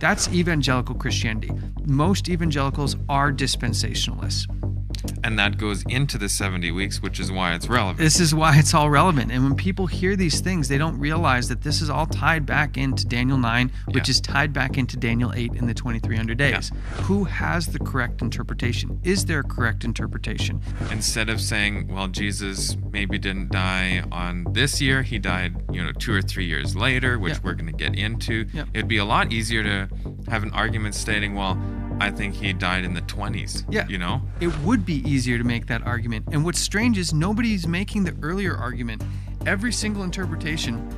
That's evangelical Christianity. Most evangelicals are dispensationalists. And that goes into the 70 weeks, which is why it's relevant. This is why it's all relevant. And when people hear these things, they don't realize that this is all tied back into Daniel 9, which is tied back into Daniel 8 in the 2300 days. Yeah. Who has the correct interpretation? Is there a correct interpretation? Instead of saying, well, Jesus maybe didn't die on this year, he died, 2 or 3 years later, which we're going to get into. Yep. It'd be a lot easier to have an argument stating, well, I think he died in the 20s. Yeah. It would be easier to make that argument. And what's strange is nobody's making the earlier argument. Every single interpretation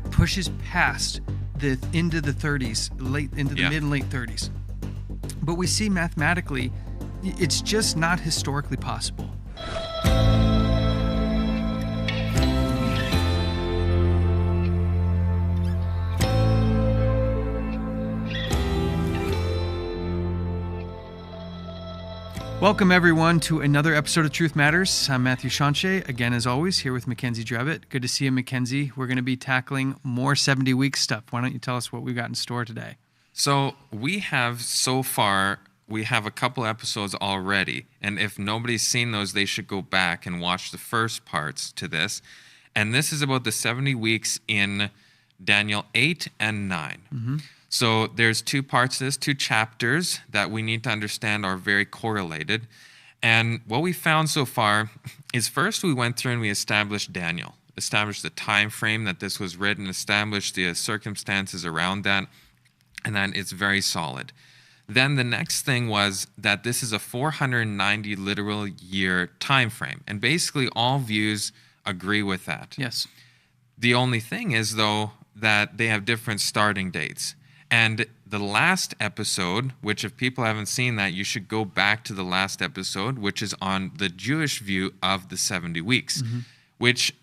pushes past into the 30s, into the mid and late 30s. But we see mathematically, it's just not historically possible. Welcome, everyone, to another episode of Truth Matters. I'm Matthew Shanche, again, as always, here with Mackenzie Drevitt. Good to see you, Mackenzie. We're going to be tackling more 70-week stuff. Why don't you tell us what we've got in store today? So we have a couple episodes already. And if nobody's seen those, they should go back and watch the first parts to this. And this is about the 70 weeks in Daniel 8 and 9. Mm-hmm. So there's two parts to this, two chapters that we need to understand are very correlated. And what we found so far is first we went through and we established Daniel, established the time frame that this was written, established the circumstances around that, and then it's very solid. Then the next thing was that this is a 490 literal year time frame. And basically all views agree with that. Yes. The only thing is, though, that they have different starting dates. And the last episode, which if people haven't seen that, you should go back to the last episode, which is on the Jewish view of the 70 weeks, which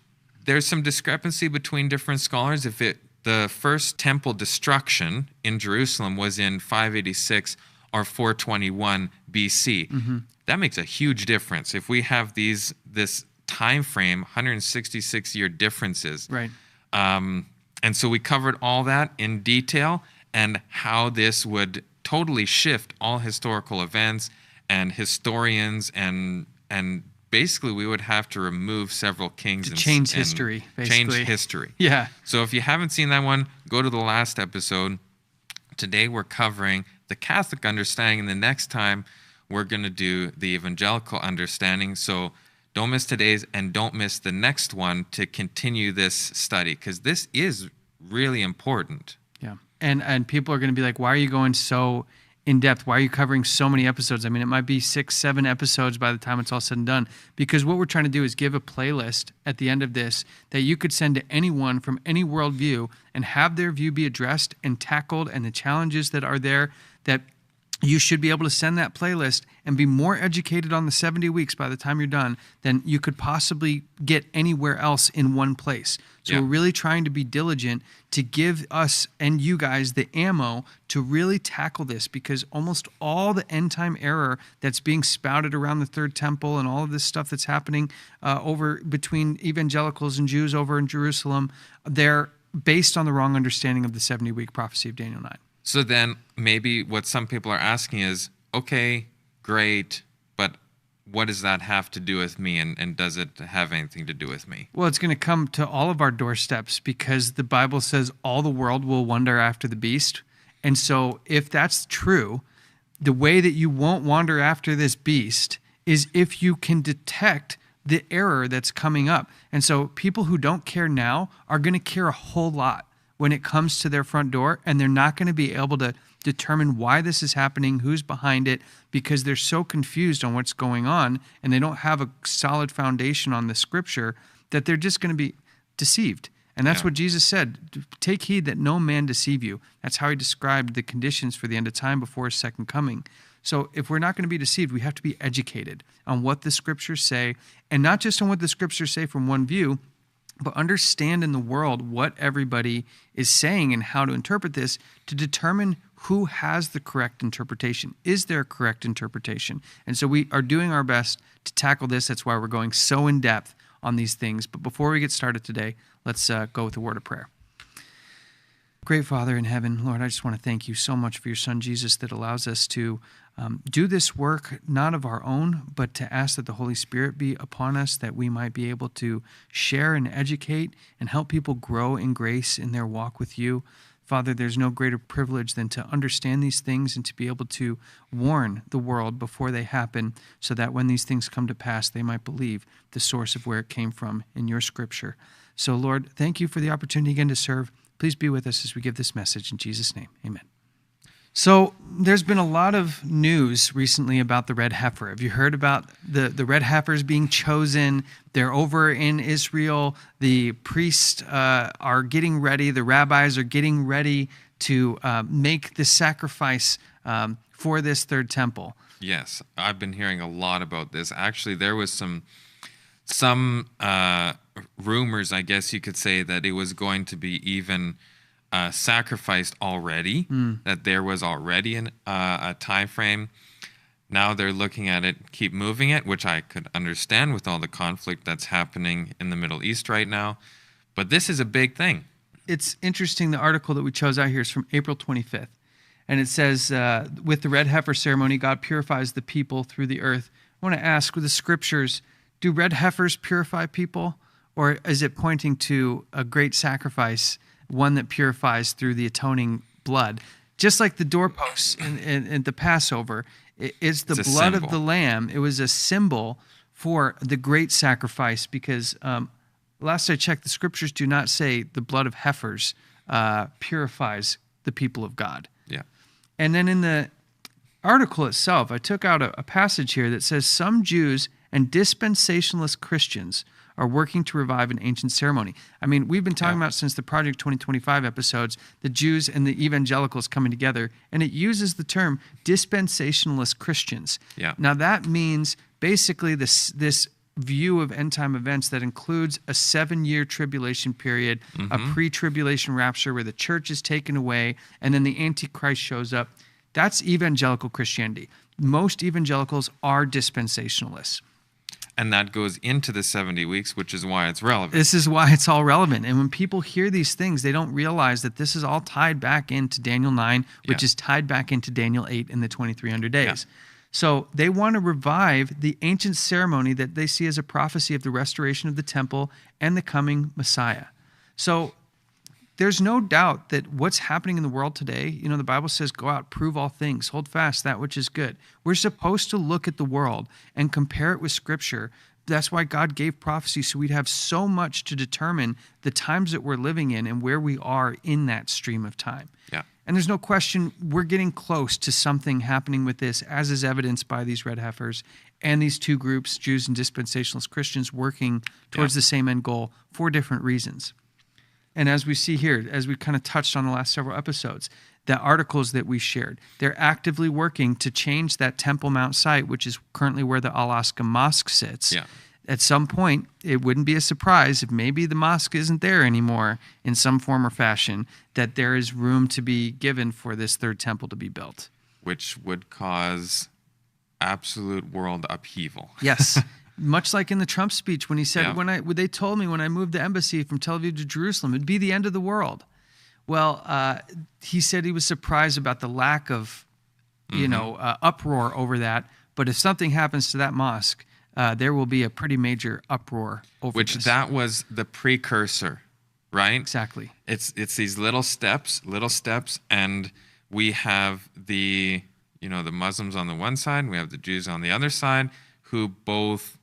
there's some discrepancy between different scholars. The first temple destruction in Jerusalem was in 586 or 421 BC. That makes a huge difference. If we have this time frame, 166-year differences. Right. And so we covered all that in detail, and how this would totally shift all historical events and historians, and basically we would have to remove several kings to change history, basically. Change history. Yeah. So if you haven't seen that one, go to the last episode. Today we're covering the Catholic understanding, and the next time we're going to do the evangelical understanding. So don't miss today's, and don't miss the next one to continue this study, because this is really important. Yeah. And people are going to be like, why are you going so in depth? Why are you covering so many episodes? I mean, it might be 6-7 episodes by the time it's all said and done, because what we're trying to do is give a playlist at the end of this that you could send to anyone from any worldview and have their view be addressed and tackled, and the challenges that are there, that you should be able to send that playlist and be more educated on the 70 weeks by the time you're done than you could possibly get anywhere else in one place. So we're really trying to be diligent to give us and you guys the ammo to really tackle this, because almost all the end time error that's being spouted around the third temple and all of this stuff that's happening over between evangelicals and Jews over in Jerusalem, they're based on the wrong understanding of the 70-week prophecy of Daniel 9. So then maybe what some people are asking is, okay, great, but what does that have to do with me, and does it have anything to do with me? Well, it's going to come to all of our doorsteps, because the Bible says all the world will wander after the beast. And so if that's true, the way that you won't wander after this beast is if you can detect the error that's coming up. And so people who don't care now are going to care a whole lot when it comes to their front door, and they're not going to be able to determine why this is happening, who's behind it, because they're so confused on what's going on, and they don't have a solid foundation on the scripture, that they're just going to be deceived. And that's what Jesus said, take heed that no man deceive you. That's how he described the conditions for the end of time before his second coming. So if we're not going to be deceived, we have to be educated on what the scriptures say, and not just on what the scriptures say from one view, but understand in the world what everybody is saying and how to interpret this, to determine who has the correct interpretation. Is there a correct interpretation? And so we are doing our best to tackle this. That's why we're going so in depth on these things. But before we get started today, let's go with a word of prayer. Great Father in heaven, Lord, I just want to thank you so much for your Son, Jesus, that allows us to do this work, not of our own, but to ask that the Holy Spirit be upon us, that we might be able to share and educate and help people grow in grace in their walk with you. Father, there's no greater privilege than to understand these things and to be able to warn the world before they happen, so that when these things come to pass, they might believe the source of where it came from in your scripture. So, Lord, thank you for the opportunity again to serve. Please be with us as we give this message. In Jesus' name, amen. So there's been a lot of news recently about the red heifer. Have you heard about the red heifers being chosen? They're over in Israel. The priests are getting ready. The rabbis are getting ready to make the sacrifice for this third temple. Yes, I've been hearing a lot about this. Actually, there was some rumors, I guess you could say, that it was going to be even sacrificed already, that there was already a time frame. Now they're looking at it, keep moving it, which I could understand with all the conflict that's happening in the Middle East right now. But this is a big thing. It's interesting, the article that we chose out here is from April 25th. And it says, with the red heifer ceremony, God purifies the people through the earth. I want to ask, with the scriptures, do red heifers purify people? Or is it pointing to a great sacrifice, one that purifies through the atoning blood? Just like the doorposts in the Passover, it's the blood of the lamb. It was a symbol for the great sacrifice, because last I checked, the scriptures do not say the blood of heifers purifies the people of God. Yeah. And then in the article itself, I took out a passage here that says some Jews and dispensationalist Christians are working to revive an ancient ceremony. I mean, we've been talking about since the Project 2025 episodes, the Jews and the evangelicals coming together, and it uses the term dispensationalist Christians. Yeah. Now that means basically this view of end-time events that includes a 7-year tribulation period, a pre-tribulation rapture where the church is taken away, and then the Antichrist shows up. That's evangelical Christianity. Most evangelicals are dispensationalists. And that goes into the 70 weeks, which is why it's relevant. This is why it's all relevant. And when people hear these things, they don't realize that this is all tied back into Daniel 9, which is tied back into Daniel 8 in the 2300 days. Yeah. So they want to revive the ancient ceremony that they see as a prophecy of the restoration of the temple and the coming Messiah. So there's no doubt that what's happening in the world today, you know, the Bible says, go out, prove all things, hold fast that which is good. We're supposed to look at the world and compare it with Scripture. That's why God gave prophecy, so we'd have so much to determine the times that we're living in and where we are in that stream of time. Yeah. And there's no question we're getting close to something happening with this, as is evidenced by these red heifers and these two groups, Jews and dispensationalist Christians, working towards the same end goal for different reasons. And as we see here, as we kind of touched on the last several episodes, the articles that we shared, they're actively working to change that Temple Mount site, which is currently where the Al-Aqsa Mosque sits. Yeah. At some point, it wouldn't be a surprise if maybe the mosque isn't there anymore in some form or fashion, that there is room to be given for this third temple to be built. Which would cause absolute world upheaval. Yes. Much like in the Trump speech when he said, they told me when I moved the embassy from Tel Aviv to Jerusalem, it'd be the end of the world. Well, he said he was surprised about the lack of, uproar over that. But if something happens to that mosque, there will be a pretty major uproar over Which this. That was the precursor, right? Exactly. It's these little steps, and we have the Muslims on the one side, we have the Jews on the other side, who both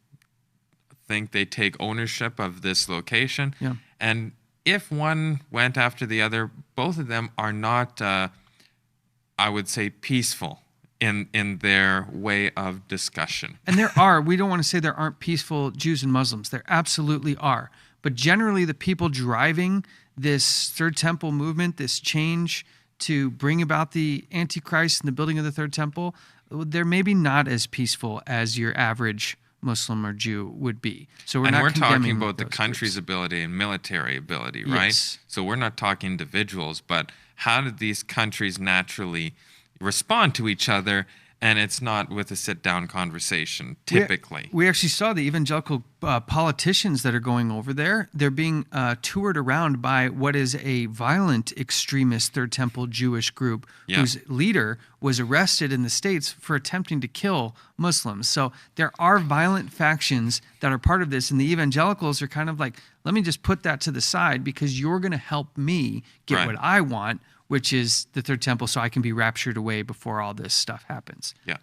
think they take ownership of this location. Yeah. And if one went after the other, both of them are not, I would say, peaceful in their way of discussion. And we don't want to say there aren't peaceful Jews and Muslims. There absolutely are. But generally, the people driving this Third Temple movement, this change to bring about the Antichrist and the building of the Third Temple, they're maybe not as peaceful as your average Muslim or Jew would be. So we're talking about the country's ability and military ability, right? Yes. So we're not talking individuals, but how did these countries naturally respond to each other And it's not with a sit-down conversation, typically. We actually saw the evangelical politicians that are going over there. They're being toured around by what is a violent extremist Third Temple Jewish group whose leader was arrested in the States for attempting to kill Muslims. So there are violent factions that are part of this, and the evangelicals are kind of like, let me just put that to the side because you're going to help me get what I want, which is the Third Temple, so I can be raptured away before all this stuff happens. Yeah.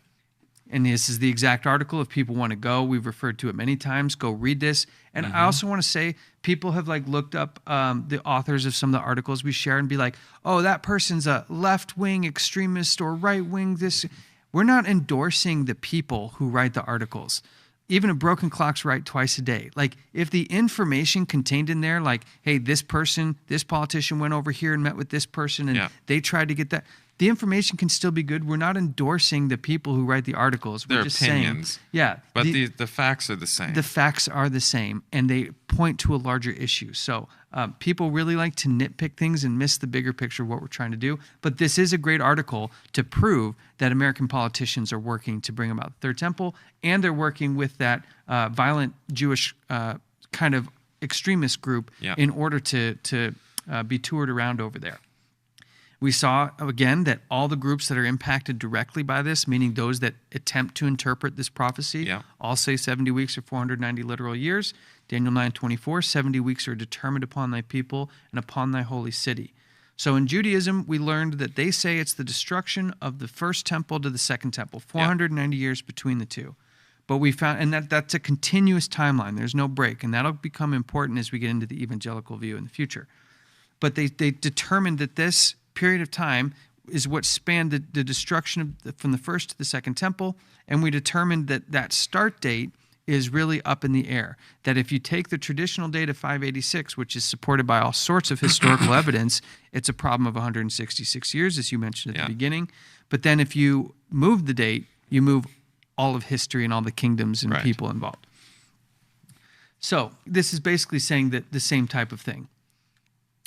And this is the exact article. If people want to go, we've referred to it many times. Go read this. And I also want to say, people have like looked up the authors of some of the articles we share and be like, oh, that person's a left-wing extremist or right-wing this. We're not endorsing the people who write the articles. Even a broken clock's right twice a day. Like, if the information contained in there, like, hey, this politician went over here and met with this person and they tried to get that, the information can still be good. We're not endorsing the people who write the articles. We're just opinions. Saying, but the facts are the same. The facts are the same, and they point to a larger issue. So people really like to nitpick things and miss the bigger picture of what we're trying to do. But this is a great article to prove that American politicians are working to bring about the Third Temple, and they're working with that violent Jewish kind of extremist group in order to be toured around over there. We saw, again, that all the groups that are impacted directly by this, meaning those that attempt to interpret this prophecy, all say 70 weeks or 490 literal years. Daniel 9:24, 70 weeks are determined upon thy people and upon thy holy city. So in Judaism, we learned that they say it's the destruction of the first temple to the second temple, 490 years between the two. But we found, and that's a continuous timeline. There's no break, and that'll become important as we get into the evangelical view in the future. But they determined that this period of time is what spanned the destruction from the first to the second temple, and we determined that start date is really up in the air. That if you take the traditional date of 586, which is supported by all sorts of historical evidence, it's a problem of 166 years, as you mentioned at the beginning. But then if you move the date, you move all of history and all the kingdoms and people involved. So this is basically saying that the same type of thing.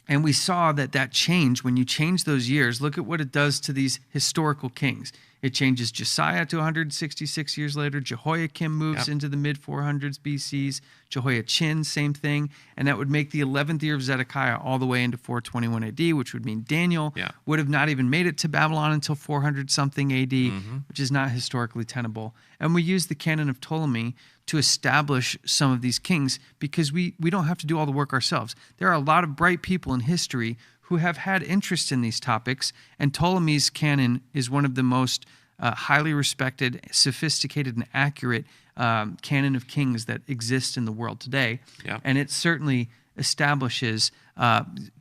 And we saw that change, when you change those years, look at what it does to these historical kings. It changes Josiah to 166 years later. Jehoiakim moves into the mid-400s BCs. Jehoiachin, same thing. And that would make the 11th year of Zedekiah all the way into 421 AD, which would mean Daniel would have not even made it to Babylon until 400-something AD, which is not historically tenable. And we use the canon of Ptolemy to establish some of these kings because we don't have to do all the work ourselves. There are a lot of bright people in history who have had interest in these topics, and Ptolemy's canon is one of the most highly respected, sophisticated, and accurate canon of kings that exist in the world today. And it certainly establishes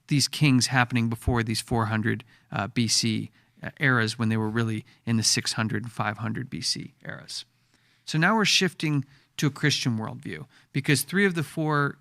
these kings happening before these 400 BC eras when they were really in the 600 and 500 BC eras. So now we're shifting to a Christian worldview because 3 of the 4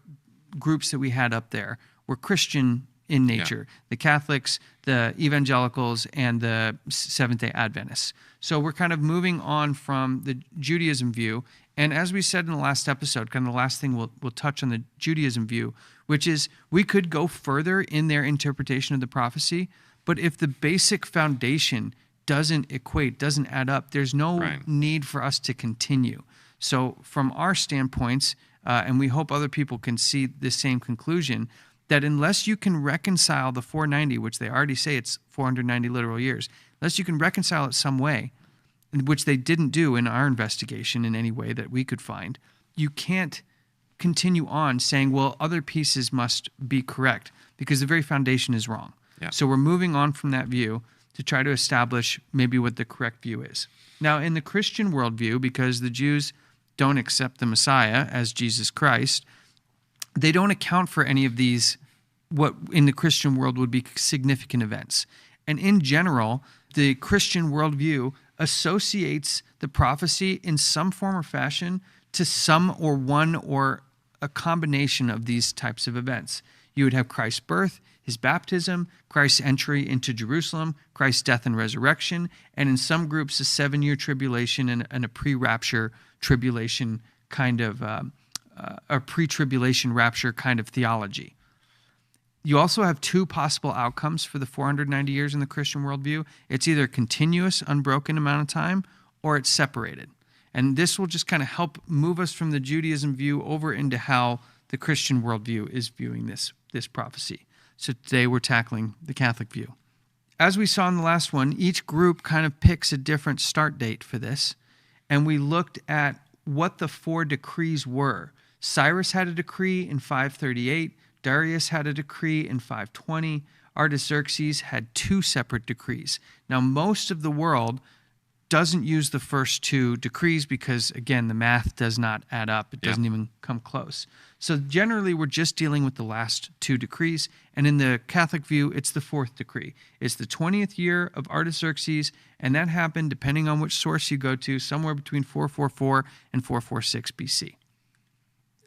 groups that we had up there were Christian in nature, the Catholics, the evangelicals, and the Seventh-day Adventists. So we're kind of moving on from the Judaism view. And as we said in the last episode, kind of the last thing we'll touch on the Judaism view, which is we could go further in their interpretation of the prophecy, but if the basic foundation doesn't equate, doesn't add up, there's no need for us to continue. So from our standpoints, and we hope other people can see the same conclusion, that unless you can reconcile the 490, which they already say it's 490 literal years, unless you can reconcile it some way, which they didn't do in our investigation in any way that we could find, you can't continue on saying, well, other pieces must be correct because the very foundation is wrong. So we're moving on from that view to try to establish maybe what the correct view is. Now, in the Christian worldview, because the Jews don't accept the Messiah as Jesus Christ, they don't account for any of these, what in the Christian world would be significant events. And in general, the Christian worldview associates the prophecy in some form or fashion to some or one or a combination of these types of events. You would have Christ's birth, his baptism, Christ's entry into Jerusalem, Christ's death and resurrection, and in some groups, a 7-year tribulation and a pre-rapture tribulation kind of, a pre-tribulation rapture kind of theology. You also have 2 possible outcomes for the 490 years in the Christian worldview. It's either a continuous, unbroken amount of time, or it's separated. And this will just kind of help move us from the Judaism view over into how the Christian worldview is viewing this prophecy. So today we're tackling the Catholic view. As we saw in the last one, each group kind of picks a different start date for this. And we looked at what the 4 decrees were. Cyrus had a decree in 538. Darius had a decree in 520. Artaxerxes had 2 separate decrees. Now, most of the world doesn't use the first 2 decrees because, again, the math does not add up. It doesn't even come close. So generally, we're just dealing with the last 2 decrees. And in the Catholic view, it's the 4th decree. It's the 20th year of Artaxerxes, and that happened, depending on which source you go to, somewhere between 444 and 446 BC.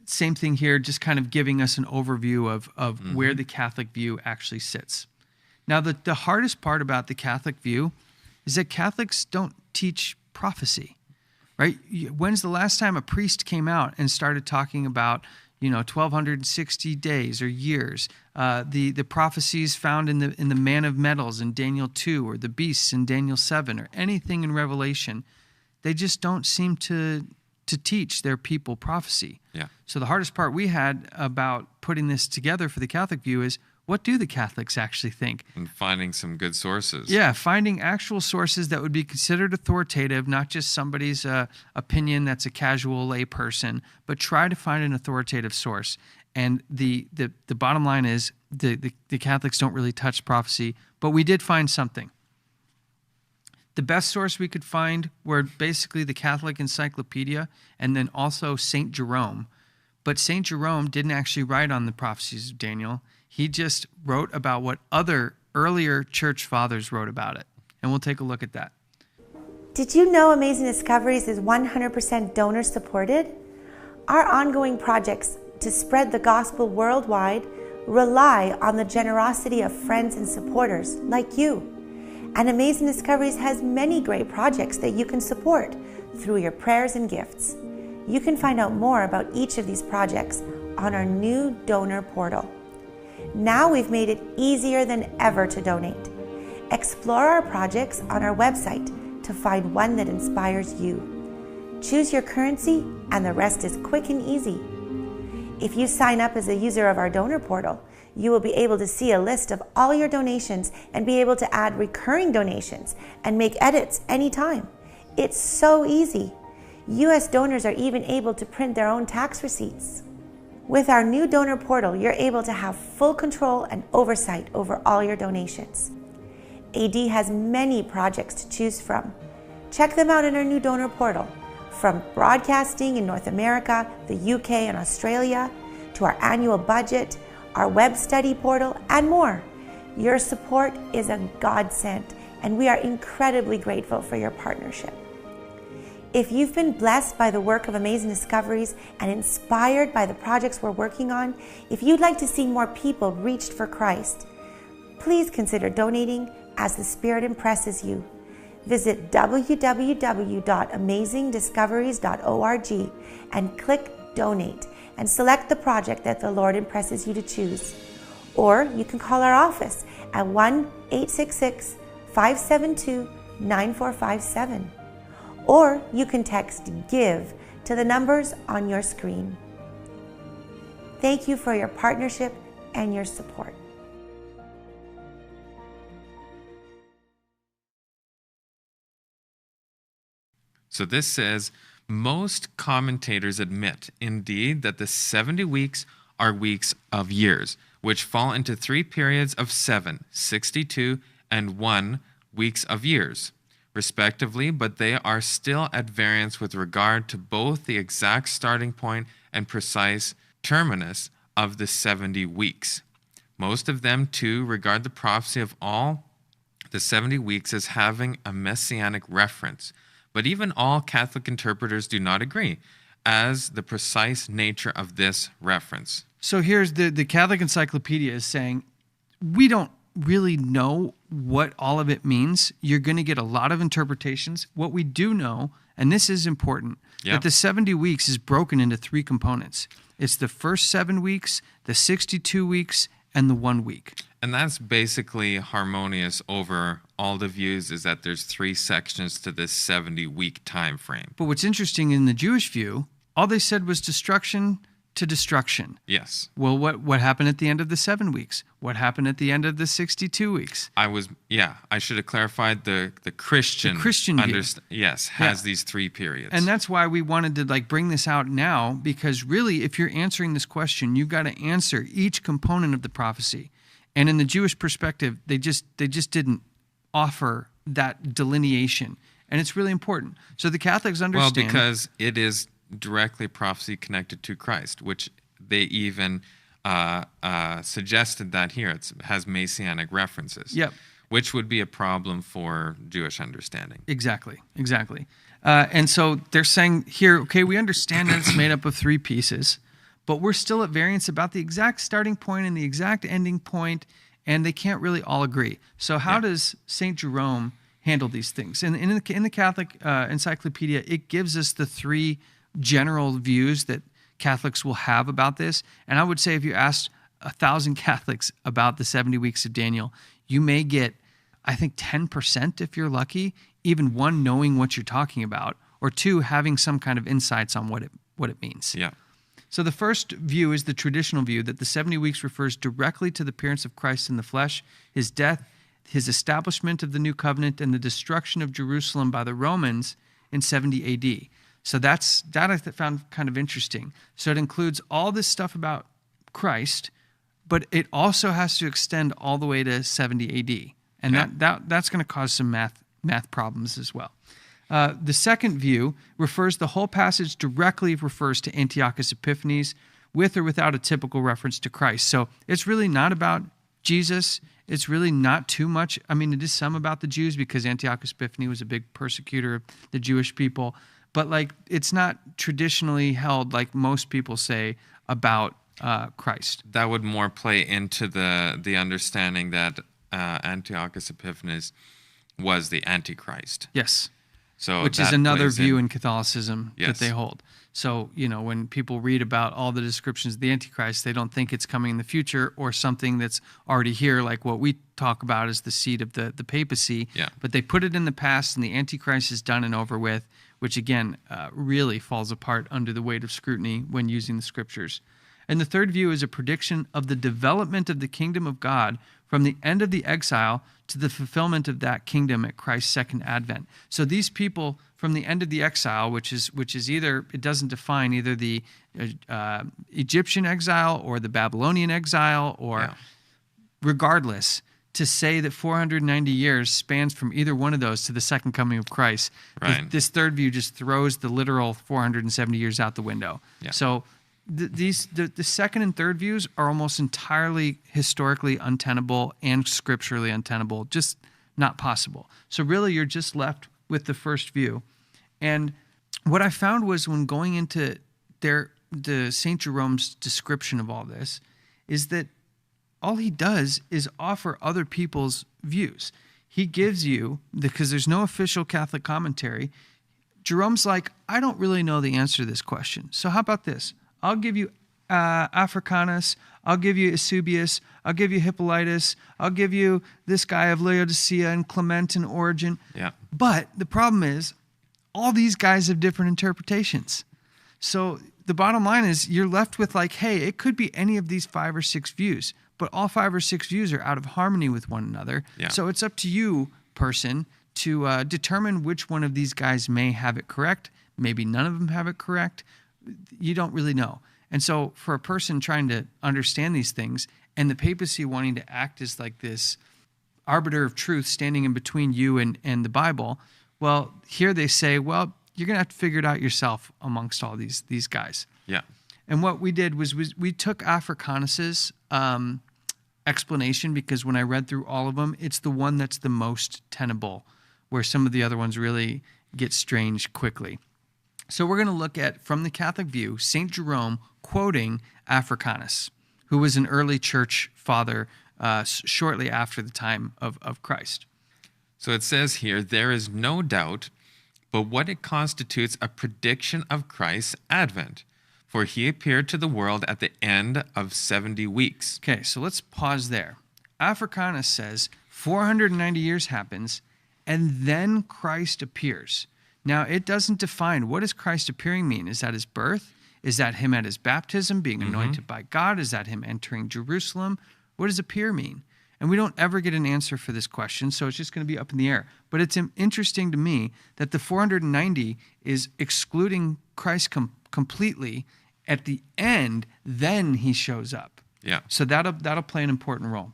Same thing here, just kind of giving us an overview of where the Catholic view actually sits. Now, the hardest part about the Catholic view is that Catholics don't teach prophecy, right? When's the last time a priest came out and started talking about, 1,260 days or years, the prophecies found in the man of metals in Daniel 2, or the beasts in Daniel 7, or anything in Revelation? They just don't seem to teach their people prophecy. Yeah. So the hardest part we had about putting this together for the Catholic view is, what do the Catholics actually think? And finding some good sources. Yeah, finding actual sources that would be considered authoritative, not just somebody's opinion that's a casual lay person, but try to find an authoritative source. And the bottom line is the Catholics don't really touch prophecy, but we did find something. The best source we could find were basically the Catholic Encyclopedia and then also St. Jerome. But St. Jerome didn't actually write on the prophecies of Daniel. He just wrote about what other earlier church fathers wrote about it. And we'll take a look at that. Did you know Amazing Discoveries is 100% donor supported? Our ongoing projects to spread the gospel worldwide rely on the generosity of friends and supporters like you. And Amazing Discoveries has many great projects that you can support through your prayers and gifts. You can find out more about each of these projects on our new donor portal. Now we've made it easier than ever to donate. Explore our projects on our website to find one that inspires you. Choose your currency and the rest is quick and easy. If you sign up as a user of our donor portal, you will be able to see a list of all your donations and be able to add recurring donations and make edits anytime. It's so easy. U.S. donors are even able to print their own tax receipts. With our new donor portal, you're able to have full control and oversight over all your donations. AD has many projects to choose from. Check them out in our new donor portal. From broadcasting in North America, the UK, and Australia, to our annual budget, our web study portal, and more. Your support is a godsend, and we are incredibly grateful for your partnership. If you've been blessed by the work of Amazing Discoveries and inspired by the projects we're working on, if you'd like to see more people reached for Christ, please consider donating as the Spirit impresses you. Visit www.amazingdiscoveries.org and click Donate and select the project that the Lord impresses you to choose. Or you can call our office at 1-866-572-9457. Or you can text GIVE to the numbers on your screen. Thank you for your partnership and your support. So this says, most commentators admit, indeed, that the 70 weeks are weeks of years, which fall into 3 periods of 7, 62, and 1 weeks of years, respectively, but they are still at variance with regard to both the exact starting point and precise terminus of the 70 weeks. Most of them, too, regard the prophecy of all the 70 weeks as having a messianic reference, but even all Catholic interpreters do not agree as the precise nature of this reference. So here's the Catholic Encyclopedia is saying, we don't really know what all of it means. You're going to get a lot of interpretations. What we do know, and this is important, that the 70 weeks is broken into 3 components. It's the first 7 weeks, the 62 weeks, and the 1 week. And that's basically harmonious over all the views, is that there's 3 sections to this 70-week time frame. But what's interesting in the Jewish view, all they said was destruction to destruction. Yes. Well, what happened at the end of the 7 weeks? What happened at the end of the 62 weeks? I should have clarified the Christian view. Yes, has these 3 periods. And that's why we wanted to bring this out now, because really, if you're answering this question, you've got to answer each component of the prophecy. And in the Jewish perspective, they just didn't offer that delineation. And it's really important. So the Catholics understand. Well, because it is directly prophecy connected to Christ, which they even suggested that here. It has messianic references. Yep. Which would be a problem for Jewish understanding. Exactly. And so they're saying here, okay, we understand that it's made up of 3 pieces, but we're still at variance about the exact starting point and the exact ending point, and they can't really all agree. So how does St. Jerome handle these things? And in the Catholic Encyclopedia, it gives us the 3 general views that Catholics will have about this. And I would say if you asked 1,000 Catholics about the 70 weeks of Daniel, you may get, I think, 10% if you're lucky, even 1 knowing what you're talking about, or 2 having some kind of insights on what it means. Yeah. So the first view is the traditional view that the 70 weeks refers directly to the appearance of Christ in the flesh, his death, his establishment of the new covenant, and the destruction of Jerusalem by the Romans in 70 AD. So that I found kind of interesting. So it includes all this stuff about Christ, but it also has to extend all the way to 70 AD. And that's going to cause some math problems as well. The second view refers, the whole passage directly refers to Antiochus Epiphanes, with or without a typical reference to Christ. So it's really not about Jesus. It's really not too much. I mean, it is some about the Jews, because Antiochus Epiphanes was a big persecutor of the Jewish people. But it's not traditionally held, like most people say, about Christ. That would more play into the understanding that Antiochus Epiphanes was the Antichrist. Yes. So which is another view in Catholicism that they hold. So, when people read about all the descriptions of the Antichrist, they don't think it's coming in the future or something that's already here, like what we talk about as the seed of the papacy. Yeah. But they put it in the past, and the Antichrist is done and over with, which again really falls apart under the weight of scrutiny when using the scriptures. And the third view is a prediction of the development of the kingdom of God from the end of the exile to the fulfillment of that kingdom at Christ's second advent. So these people from the end of the exile, which is either, it doesn't define either the Egyptian exile or the Babylonian exile, or regardless, to say that 490 years spans from either one of those to the second coming of Christ. Right. This third view just throws the literal 470 years out the window. Yeah. So the second and third views are almost entirely historically untenable and scripturally untenable, just not possible. So really, you're just left with the first view. And what I found was, when going into the St. Jerome's description of all this, is that all he does is offer other people's views. He gives you, because there's no official Catholic commentary, Jerome's like, I don't really know the answer to this question. So how about this? I'll give you Africanus, I'll give you Eusebius, I'll give you Hippolytus, I'll give you this guy of Laodicea and Clement and Origen. Yeah. But the problem is, all these guys have different interpretations. So the bottom line is, you're left with hey, it could be any of these 5 or 6 views, but all 5 or 6 views are out of harmony with one another. Yeah. So it's up to you, person, to determine which one of these guys may have it correct. Maybe none of them have it correct. You don't really know. And so for a person trying to understand these things, and the papacy wanting to act as this arbiter of truth standing in between you and the Bible, well, here they say, well, you're going to have to figure it out yourself amongst all these guys. Yeah. And what we did was we took Africanus's explanation, because when I read through all of them, it's the one that's the most tenable, where some of the other ones really get strange quickly. So we're going to look at, from the Catholic view, St. Jerome quoting Africanus, who was an early church father shortly after the time of Christ. So it says here, there is no doubt but what it constitutes a prediction of Christ's advent. for he appeared to the world at the end of 70 weeks. Okay, so let's pause there. Africanus says 490 years happens, and then Christ appears. Now, it doesn't define, what does Christ appearing mean? Is that his birth? Is that him at his baptism, being anointed by God? Is that him entering Jerusalem? What does appear mean? And we don't ever get an answer for this question, so it's just going to be up in the air. But it's interesting to me that the 490 is excluding Christ completely. At the end, then he shows up. Yeah. So that'll play an important role.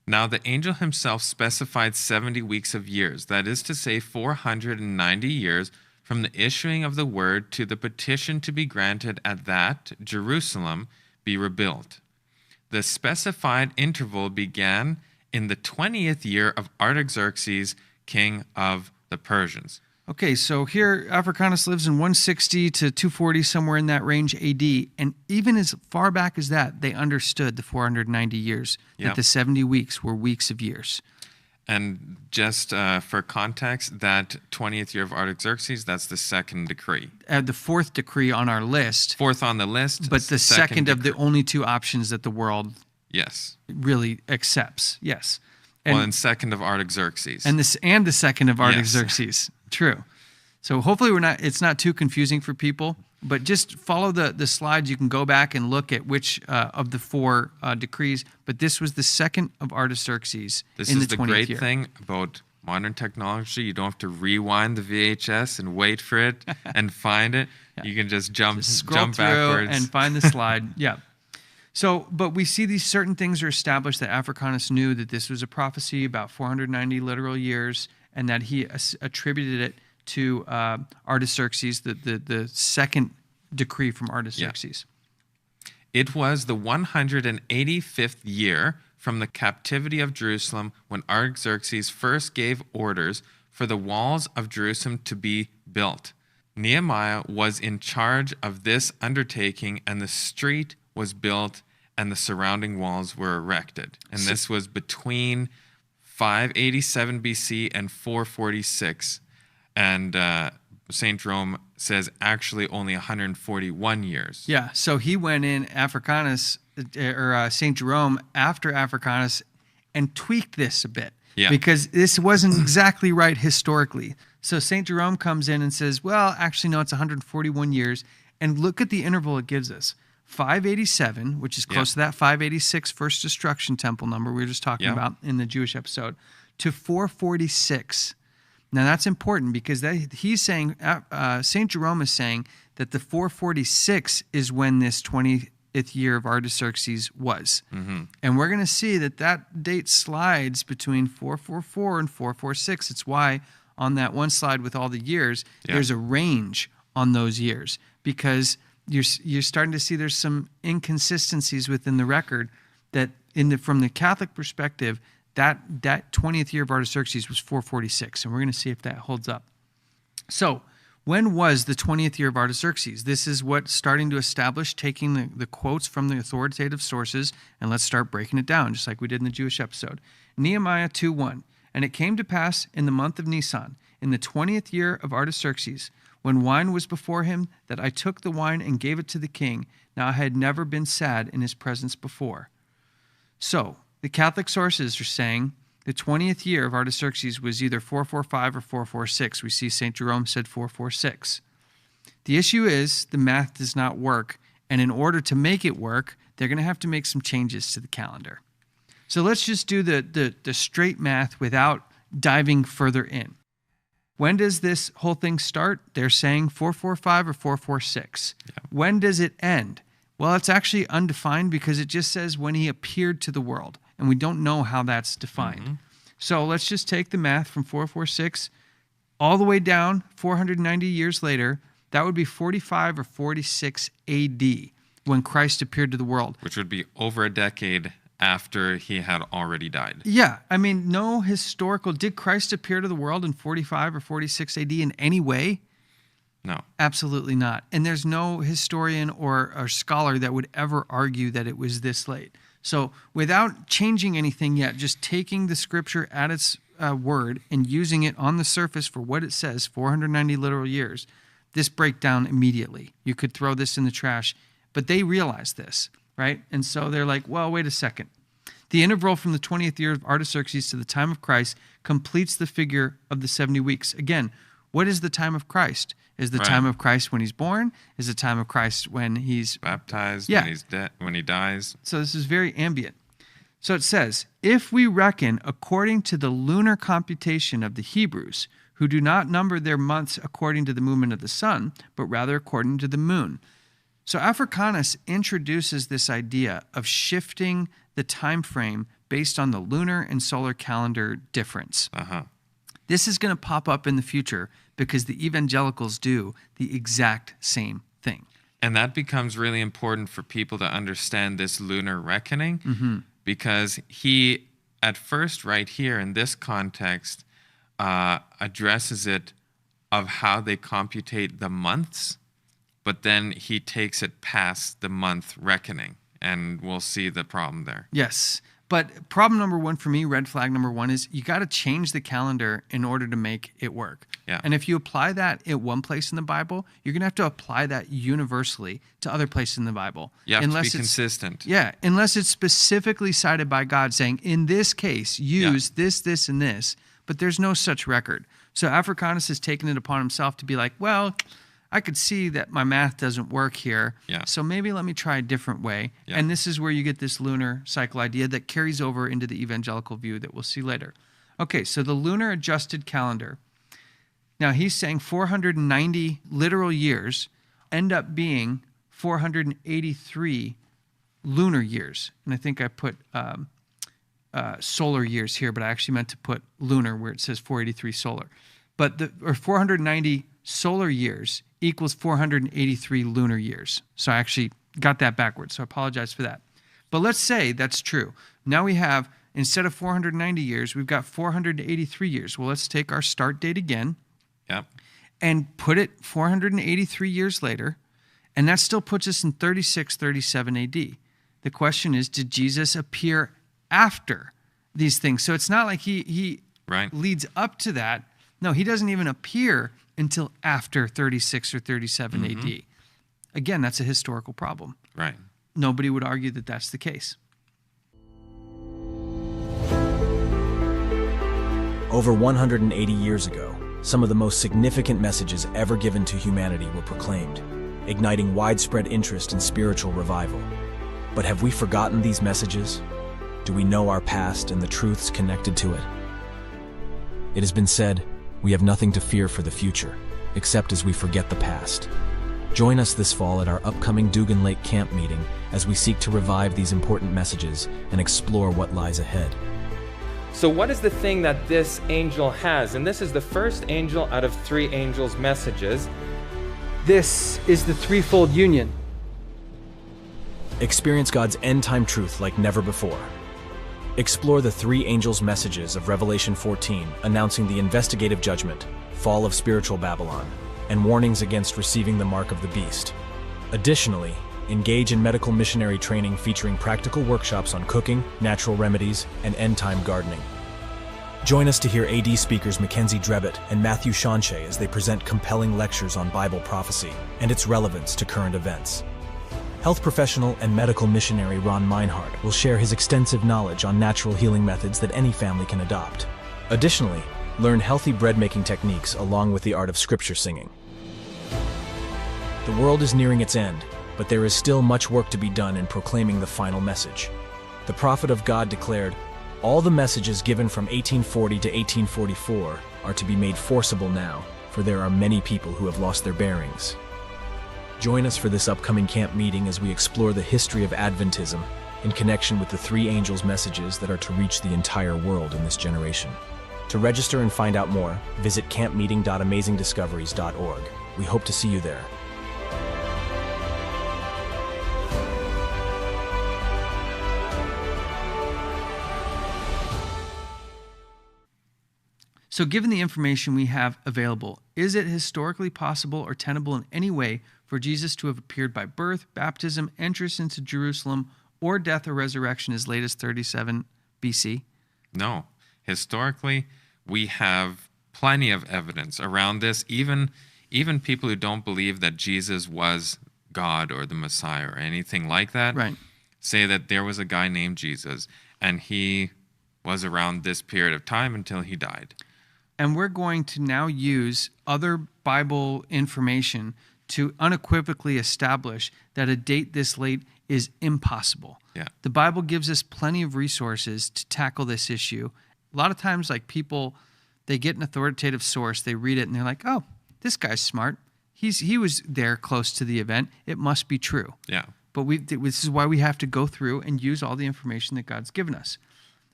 Now the angel himself specified 70 weeks of years, that is to say 490 years from the issuing of the word to the petition to be granted at that Jerusalem be rebuilt. The specified interval began in the 20th year of Artaxerxes, king of the Persians. Okay, so here Africanus lives in 160 to 240, somewhere in that range AD. And even as far back as that, they understood the 490 years, that the 70 weeks were weeks of years. And just for context, that 20th year of Artaxerxes, that's the second decree. The fourth decree on our list. Fourth on the list. But the second of the only two options that the world really accepts. Yes. And second of Artaxerxes. And the second of Artaxerxes. Yes. True. So hopefully it's not too confusing for people, but just follow the slides. You can go back and look at which of the four decrees, but this was the second of Artaxerxes in the 20th year. This is the great thing about modern technology. You don't have to rewind the VHS and wait for it and find it. Yeah. You can just jump backwards and find the slide. Yeah. So, but we see these certain things are established that Africanus knew that this was a prophecy about 490 literal years, and that he attributed it to Artaxerxes, the second decree from Artaxerxes. Yeah. It was the 185th year from the captivity of Jerusalem when Artaxerxes first gave orders for the walls of Jerusalem to be built. Nehemiah was in charge of this undertaking, and the street was built and the surrounding walls were erected. And this was between 587 BC and 446. And St. Jerome says actually only 141 years. Yeah, so he went in, Africanus, or St. Jerome, after Africanus, and tweaked this a bit. Yeah. Because this wasn't exactly right historically. So St. Jerome comes in and says, well, actually, no, it's 141 years. And look at the interval it gives us. 587, which is close to that 586 first destruction temple number we were just talking about in the Jewish episode, to 446. Now that's important because he's saying, St. Jerome is saying that the 446 is when this 20th year of Artaxerxes was. Mm-hmm. And we're going to see that date slides between 444 and 446. It's why on that one slide with all the years, there's a range on those years, because you're starting to see there's some inconsistencies within the record that from the Catholic perspective, that 20th year of Artaxerxes was 446, and we're going to see if that holds up. So when was the 20th year of Artaxerxes? This is what's starting to establish, taking the quotes from the authoritative sources, and let's start breaking it down, just like we did in the Jewish episode. Nehemiah 2:1, and it came to pass in the month of Nisan, in the 20th year of Artaxerxes, when wine was before him, that I took the wine and gave it to the king. Now I had never been sad in his presence before. So the Catholic sources are saying the 20th year of Artaxerxes was either 445 or 446. We see St. Jerome said 446. The issue is the math does not work, and in order to make it work, they're going to have to make some changes to the calendar. So let's just do the straight math without diving further in. When does this whole thing start? They're saying 445 or 446. Yeah. When does it end? Well, it's actually undefined because it just says when he appeared to the world, and we don't know how that's defined. Mm-hmm. So let's just take the math from 446 all the way down 490 years later. That would be 45 or 46 AD when Christ appeared to the world. Which would be over a decade after he had already died. Yeah, I mean, no historical... Did Christ appear to the world in 45 or 46 AD in any way? No. Absolutely not. And there's no historian or scholar that would ever argue that it was this late. So without changing anything yet, just taking the scripture at its word and using it on the surface for what it says, 490 literal years, this breaks down immediately. You could throw this in the trash But they realize this, right? And so they're like, well, wait a second. The interval from the 20th year of Artaxerxes to the time of Christ completes the figure of the 70 weeks. Again, what is the time of Christ? Is the time of Christ when he's born? Is the time of Christ when he's baptized, Yeah. when he's dead, when he dies? So this is very ambient. So it says, if we reckon according to the lunar computation of the Hebrews, who do not number their months according to the movement of the sun, but rather according to the moon. So Africanus introduces this idea of shifting the time frame based on the lunar and solar calendar difference. This is going to pop up in the future because the evangelicals do the exact same thing. And that becomes really important for people to understand this lunar reckoning, because he, at first, right here in this context, addresses it of how they computate the months, but then he takes it past the month reckoning, and we'll see the problem there. Yes. But problem number one for me, red flag number one, is you got to change the calendar in order to make it work. Yeah. And if you apply that at one place in the Bible, you're going to have to apply that universally to other places in the Bible. You have to be it's consistent. Yeah, unless it's specifically cited by God saying, in this case, use this, this, and this. But there's no such record. So Africanus has taken it upon himself to be like, well, I could see that my math doesn't work here. Yeah. So maybe let me try a different way. Yeah. And this is where you get this lunar cycle idea that carries over into the evangelical view that we'll see later. Okay, so the lunar adjusted calendar. Now he's saying 490 literal years end up being 483 lunar years. And I think I put solar years here, but I actually meant to put lunar where it says 483 solar. But 490 solar years equals 483 lunar years. So I actually got that backwards, so I apologize for that. But let's say that's true. Now we have, instead of 490 years, we've got 483 years. Well, let's take our start date again and put it 483 years later, and that still puts us in 3637 AD. The question is, did Jesus appear after these things? So it's not like he leads up to that. No, he doesn't even appear until after 36 or 37 AD. Again, that's a historical problem. Right. Nobody would argue that that's the case. Over 180 years ago, some of the most significant messages ever given to humanity were proclaimed, igniting widespread interest in spiritual revival. But have we forgotten these messages? Do we know our past and the truths connected to it? It has been said, we have nothing to fear for the future, except as we forget the past. Join us this fall at our upcoming Dugan Lake Camp meeting as we seek to revive these important messages and explore what lies ahead. So what is the thing that this angel has? And this is the first angel out of 3 angels' messages. This is the threefold union. Experience God's end-time truth like never before. Explore the 3 angels' messages of Revelation 14, announcing the investigative judgment, fall of spiritual Babylon, and warnings against receiving the mark of the beast. Additionally, engage in medical missionary training featuring practical workshops on cooking, natural remedies, and end-time gardening. Join us to hear AD speakers Mackenzie Drebbett and Matthew Shawnshea as they present compelling lectures on Bible prophecy and its relevance to current events. Health professional and medical missionary Ron Meinhardt will share his extensive knowledge on natural healing methods that any family can adopt. Additionally, learn healthy bread-making techniques along with the art of scripture singing. The world is nearing its end, but there is still much work to be done in proclaiming the final message. The prophet of God declared, "All the messages given from 1840 to 1844 are to be made forcible now, for there are many people who have lost their bearings." Join us for this upcoming camp meeting as we explore the history of Adventism in connection with the 3 angels' messages that are to reach the entire world in this generation. To register and find out more, visit campmeeting.amazingdiscoveries.org. We hope to see you there. So given the information we have available, is it historically possible or tenable in any way for Jesus to have appeared by birth, baptism, entrance into Jerusalem, or death or resurrection as late as 37 BC? No. Historically, we have plenty of evidence around this. Even people who don't believe that Jesus was God or the Messiah or anything like that. Right. Say that there was a guy named Jesus, and he was around this period of time until he died. And we're going to now use other Bible information to unequivocally establish that a date this late is impossible. Yeah. The Bible gives us plenty of resources to tackle this issue. A lot of times, like people, they get an authoritative source, they read it, and they're like, oh, this guy's smart. He was there close to the event. It must be true. Yeah. But this is why we have to go through and use all the information that God's given us.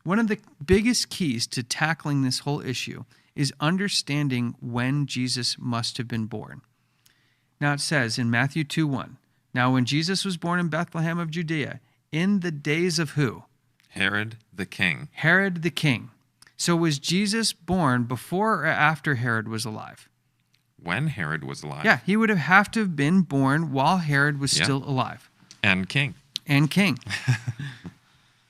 One of the biggest keys to tackling this whole issue is understanding when Jesus must have been born. Now it says in Matthew 2:1, now when Jesus was born in Bethlehem of Judea, in the days of who? Herod the king. Herod the king. So was Jesus born before or after Herod was alive? When Herod was alive. Yeah, he would have to have been born while Herod was still alive. And king. And king.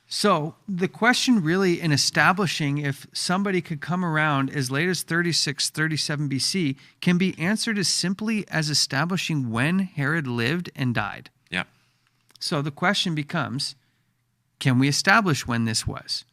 So the question really in establishing if somebody could come around as late as 36, 37 BC can be answered as simply as establishing when Herod lived and died. Yeah. So the question becomes, can we establish when this was?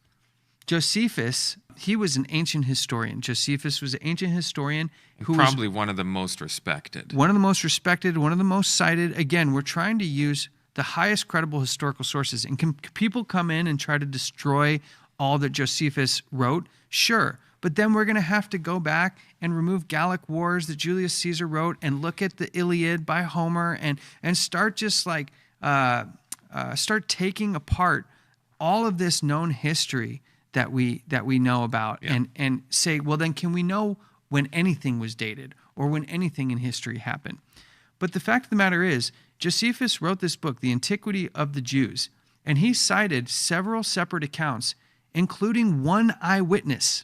Josephus, he was an ancient historian. Josephus was an ancient historian who was probably one of the most respected. one of the most respected, one of the most cited. Again, we're trying to use the highest credible historical sources. And can people come in and try to destroy all that Josephus wrote? Sure. But then we're going to have to go back and remove Gallic Wars that Julius Caesar wrote and look at the Iliad by Homer and start just like, start taking apart all of this known history that we know about and say, well, then can we know when anything was dated or when anything in history happened? But the fact of the matter is, Josephus wrote this book, The Antiquity of the Jews, and he cited several separate accounts, including one eyewitness,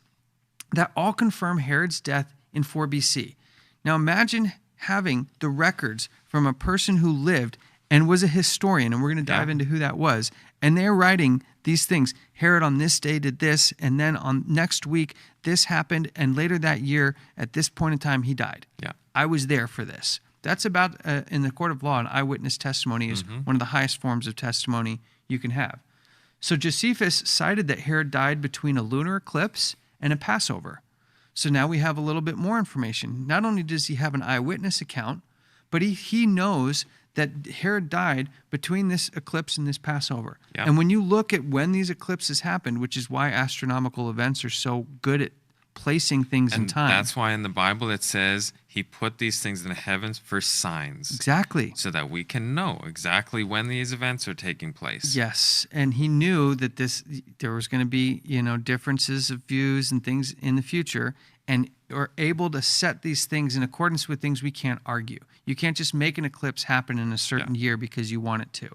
that all confirm Herod's death in 4 BC. Now imagine having the records from a person who lived and was a historian, and we're going to dive into who that was, and they're writing these things. Herod on this day did this, and then on next week this happened, and later that year, at this point in time, he died. Yeah. I was there for this. That's about, in the court of law, an eyewitness testimony is one of the highest forms of testimony you can have. So Josephus cited that Herod died between a lunar eclipse and a Passover. So now we have a little bit more information. Not only does he have an eyewitness account, but he knows that Herod died between this eclipse and this Passover. Yeah. And when you look at when these eclipses happened, which is why astronomical events are so good at placing things in time. That's why in the Bible it says he put these things in the heavens for signs. Exactly. So that we can know exactly when these events are taking place. Yes, and he knew that there was going to be, differences of views and things in the future, and are able to set these things in accordance with things we can't argue. You can't just make an eclipse happen in a certain year because you want it to,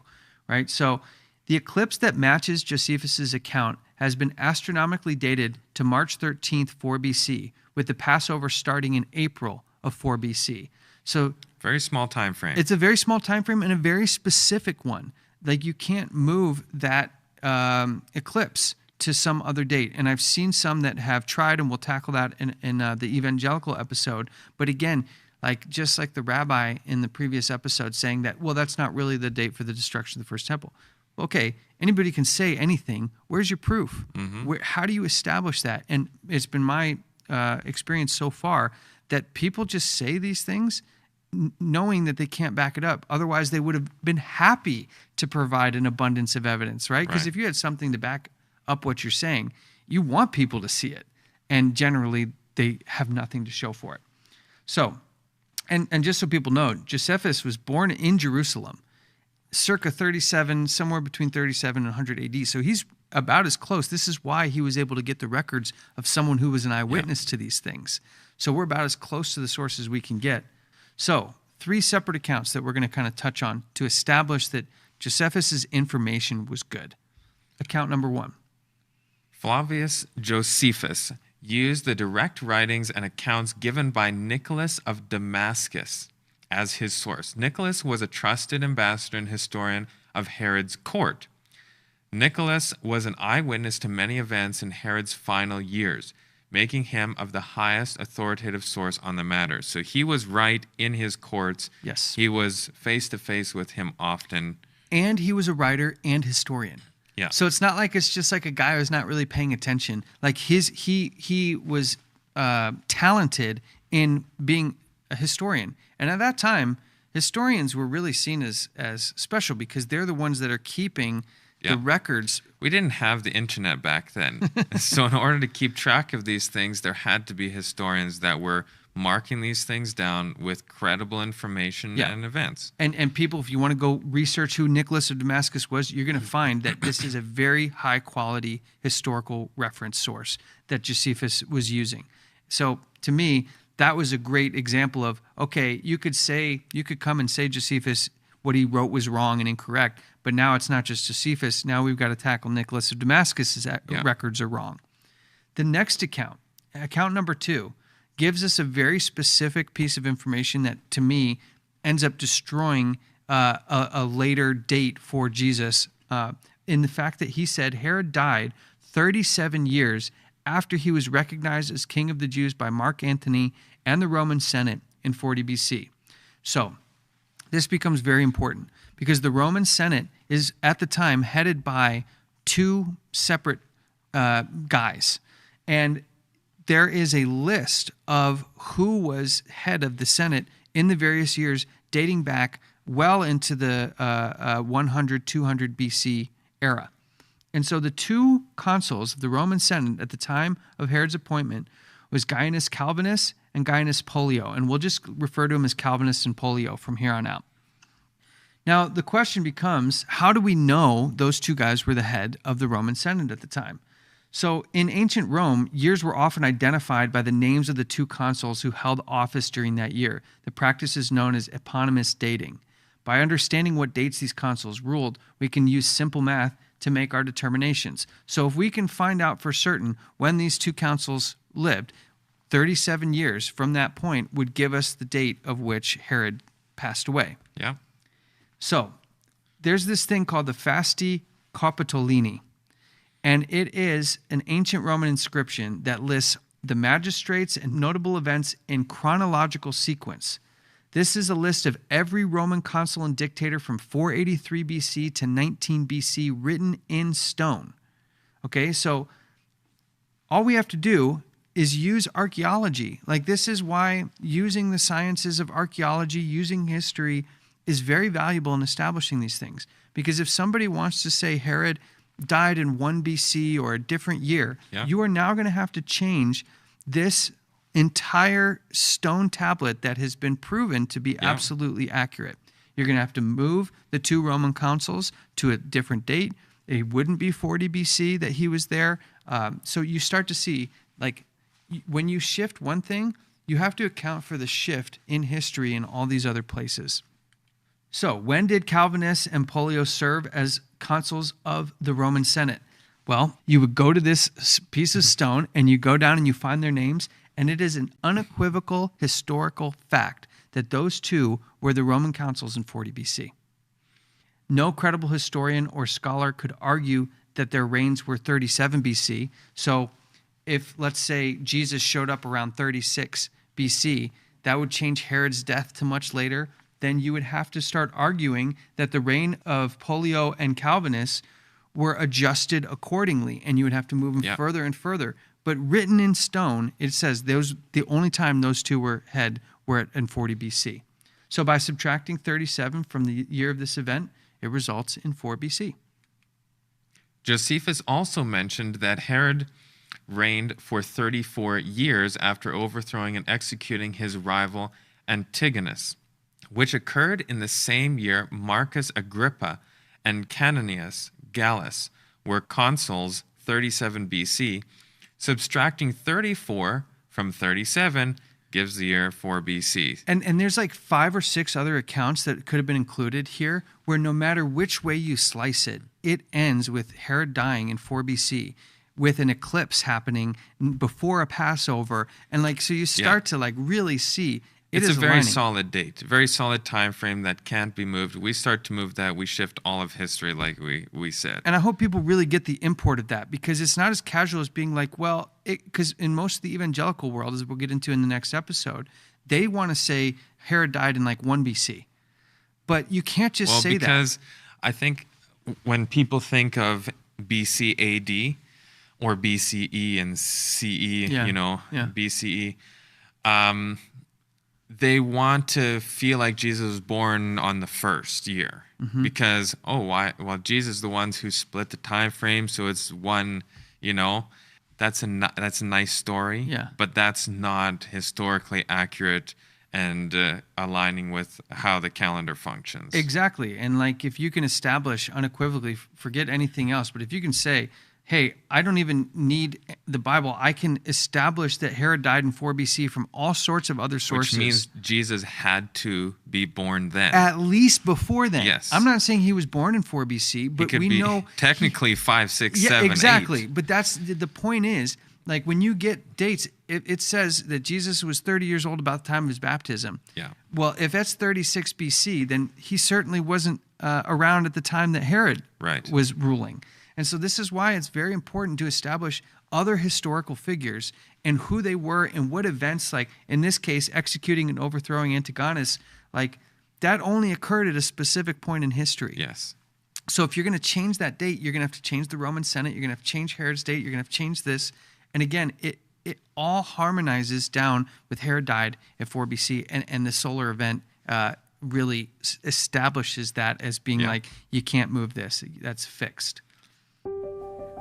right? So the eclipse that matches Josephus's account has been astronomically dated to March 13th, 4 BC, with the Passover starting in April of 4 BC. So very small time frame. It's a very small time frame and a very specific one. Like you can't move that eclipse to some other date. And I've seen some that have tried, and we'll tackle that in the evangelical episode. But again, just like the rabbi in the previous episode saying that, well, that's not really the date for the destruction of the first temple. Okay, anybody can say anything. Where's your proof? How do you establish that? And it's been my experience so far that people just say these things knowing that they can't back it up. Otherwise, they would have been happy to provide an abundance of evidence, right? Because if you had something to back up what you're saying, you want people to see it. And generally, they have nothing to show for it. So, and just so people know, Josephus was born in Jerusalem, circa 37, somewhere between 37 and 100 AD. So he's about as close. This is why he was able to get the records of someone who was an eyewitness to these things. So we're about as close to the sources we can get. So 3 separate accounts that we're going to kind of touch on to establish that Josephus's information was good. Account number 1. Flavius Josephus used the direct writings and accounts given by Nicholas of Damascus as his source. Nicholas was a trusted ambassador and historian of Herod's court. Nicholas was an eyewitness to many events in Herod's final years. making him of the highest authoritative source on the matter. So he was right in his courts. Yes. He was face to face with him often. And he was a writer and historian. Yeah. So it's not like it's just like a guy who's not really paying attention. Like he was talented in being a historian. And at that time, historians were really seen as special because they're the ones that are keeping the records. We didn't have the internet back then. So in order to keep track of these things, there had to be historians that were marking these things down with credible information and events. And people, if you want to go research who Nicholas of Damascus was, you're going to find that this is a very high quality historical reference source that Josephus was using. So to me, that was a great example of, okay, you could come and say Josephus, what he wrote was wrong and incorrect, but now it's not just Josephus. Now we've got to tackle Nicholas of Damascus's records are wrong. The next account number 2, gives us a very specific piece of information that, to me, ends up destroying a later date for Jesus in the fact that he said Herod died 37 years after he was recognized as king of the Jews by Mark Antony and the Roman Senate in 40 BC. So this becomes very important because the Roman Senate is, at the time, headed by 2 separate guys. And there is a list of who was head of the Senate in the various years dating back well into the 100, 200 BC era. And so the 2 consuls of the Roman Senate at the time of Herod's appointment was Gaius Calvinus and Gaius Pollio. And we'll just refer to him as Calvinus and Pollio from here on out. Now, the question becomes, how do we know those 2 guys were the head of the Roman Senate at the time? So in ancient Rome, years were often identified by the names of the 2 consuls who held office during that year. The practice is known as eponymous dating. By understanding what dates these consuls ruled, we can use simple math to make our determinations. So if we can find out for certain when these 2 consuls lived, 37 years from that point would give us the date of which Herod passed away. Yeah. So there's this thing called the Fasti Capitolini. And it is an ancient Roman inscription that lists the magistrates and notable events in chronological sequence. This is a list of every Roman consul and dictator from 483 BC to 19 BC written in stone. Okay, so all we have to do is use archaeology. Like, this is why using the sciences of archaeology, using history, is very valuable in establishing these things. Because if somebody wants to say Herod died in 1 BC or a different year, you are now going to have to change this entire stone tablet that has been proven to be absolutely accurate. You're going to have to move the 2 Roman consuls to a different date. It wouldn't be 40 BC that he was there. So you start to see, like, when you shift one thing, you have to account for the shift in history in all these other places. So when did Calvinus and Pollio serve as consuls of the Roman Senate? Well, you would go to this piece of stone and you go down and you find their names, and it is an unequivocal historical fact that those 2 were the Roman consuls in 40 BC. No credible historian or scholar could argue that their reigns were 37 BC. So if, let's say, Jesus showed up around 36 BC, that would change Herod's death to much later. Then you would have to start arguing that the reign of Pollio and Calvinus were adjusted accordingly, and you would have to move them further and further. But written in stone, it says the only time those 2 were head were in 40 BC. So by subtracting 37 from the year of this event, it results in 4 BC. Josephus also mentioned that Herod reigned for 34 years after overthrowing and executing his rival Antigonus, which occurred in the same year Marcus Agrippa and Canonius Gallus were consuls, 37 BC. Subtracting 34 from 37 gives the year 4 BC. And there's like 5 or 6 other accounts that could have been included here where no matter which way you slice it, it ends with Herod dying in 4 BC with an eclipse happening before a Passover. And like, so you start to like really see It's a very aligning. solid date, very solid time frame that can't be moved. We start to move that, we shift all of history, like we said. And I hope people really get the import of that, because it's not as casual as being like, well, because in most of the evangelical world, as we'll get into in the next episode, they want to say Herod died in like 1 BC. But you can't just say that. Because I think when people think of BC AD or BCE and CE, BCE, they want to feel like Jesus was born on the first year because, why? Well, Jesus is the ones who split the time frame, so it's one, that's a nice story, but that's not historically accurate and aligning with how the calendar functions. Exactly. And like, if you can establish unequivocally, forget anything else, but if you can say, hey, I don't even need the Bible, I can establish that Herod died in 4 BC from all sorts of other sources. Which means Jesus had to be born then. At least before then. Yes. I'm not saying he was born in 4 BC, but we know... technically 5, 6, 7, 8. Exactly. But that's the point is, like, when you get dates, it says that Jesus was 30 years old about the time of his baptism. Yeah. Well, if that's 36 BC, then he certainly wasn't around at the time that Herod was ruling. And so this is why it's very important to establish other historical figures and who they were and what events, like in this case, executing and overthrowing Antigonus, like that only occurred at a specific point in history. Yes. So if you're going to change that date, you're going to have to change the Roman Senate. You're going to have to change Herod's date. You're going to have to change this. And again, it all harmonizes down with Herod died at 4 BC, and the solar event really establishes that as being like, you can't move this. That's fixed.